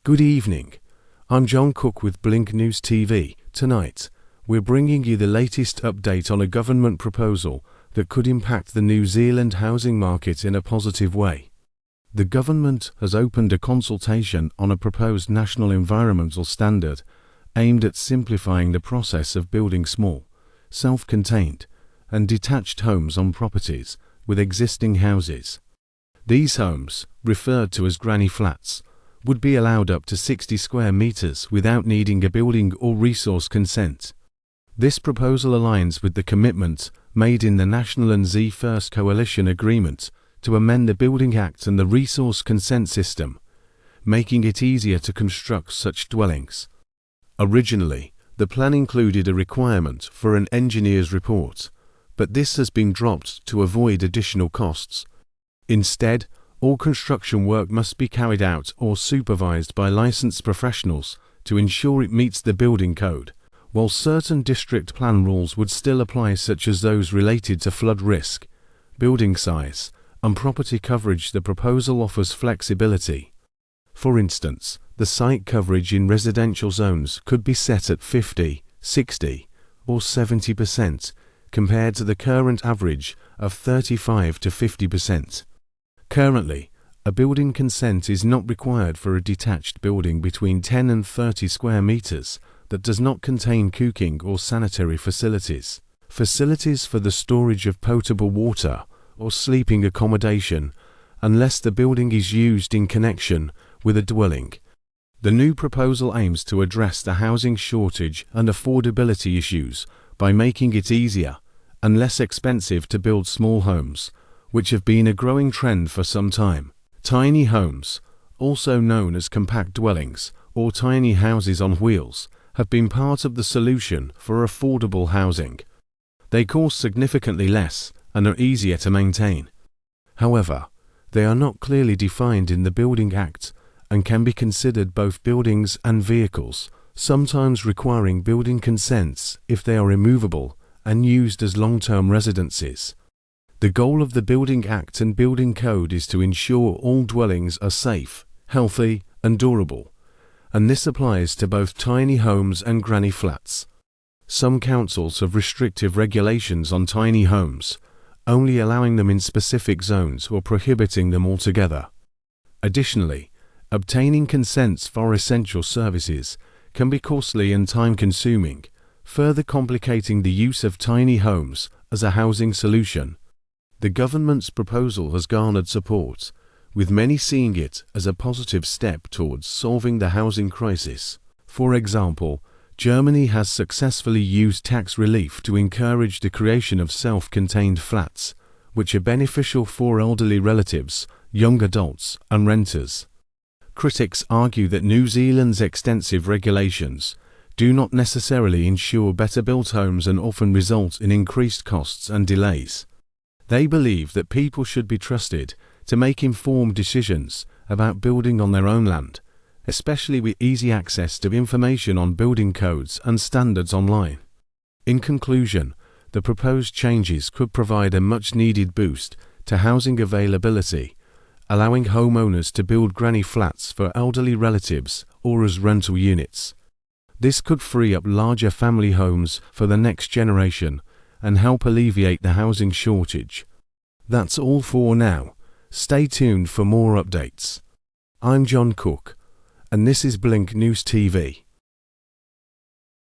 Good evening. I'm John Cook with Blink News TV. Tonight, we're bringing you the latest update on a government proposal that could impact the New Zealand housing market in a positive way. The government has opened a consultation on a proposed national environmental standard aimed at simplifying the process of building small, self-contained, and detached homes on properties with existing houses. These homes, referred to as granny flats, would be allowed up to 60 square meters without needing a building or resource consent. This proposal aligns with the commitment made in the National and Z First Coalition Agreement to amend the Building Act and the resource consent system, making it easier to construct such dwellings. Originally, the plan included a requirement for an engineer's report, but this has been dropped to avoid additional costs. Instead, all construction work must be carried out or supervised by licensed professionals to ensure it meets the building code, while certain district plan rules would still apply, such as those related to flood risk, building size, and property coverage. The proposal offers flexibility. For instance, the site coverage in residential zones could be set at 50, 60, or 70%, compared to the current average of 35 to 50%. Currently, a building consent is not required for a detached building between 10 and 30 square meters that does not contain cooking or sanitary facilities, facilities for the storage of potable water, or sleeping accommodation, unless the building is used in connection with a dwelling. The new proposal aims to address the housing shortage and affordability issues by making it easier and less expensive to build small homes, which have been a growing trend for some time. Tiny homes, also known as compact dwellings or tiny houses on wheels, have been part of the solution for affordable housing. They cost significantly less and are easier to maintain. However, they are not clearly defined in the Building Act and can be considered both buildings and vehicles, sometimes requiring building consents if they are immovable and used as long-term residences. The goal of the Building Act and Building Code is to ensure all dwellings are safe, healthy, and durable, and this applies to both tiny homes and granny flats. Some councils have restrictive regulations on tiny homes, only allowing them in specific zones or prohibiting them altogether. Additionally, obtaining consents for essential services can be costly and time-consuming, further complicating the use of tiny homes as a housing solution. The government's proposal has garnered support, with many seeing it as a positive step towards solving the housing crisis. For example, Germany has successfully used tax relief to encourage the creation of self-contained flats, which are beneficial for elderly relatives, young adults, and renters. Critics argue that New Zealand's extensive regulations do not necessarily ensure better built homes and often result in increased costs and delays. They believe that people should be trusted to make informed decisions about building on their own land, especially with easy access to information on building codes and standards online. In conclusion, the proposed changes could provide a much-needed boost to housing availability, allowing homeowners to build granny flats for elderly relatives or as rental units. This could free up larger family homes for the next generation and help alleviate the housing shortage. That's all for now. Stay tuned for more updates. I'm John Cook, and this is Blink News TV.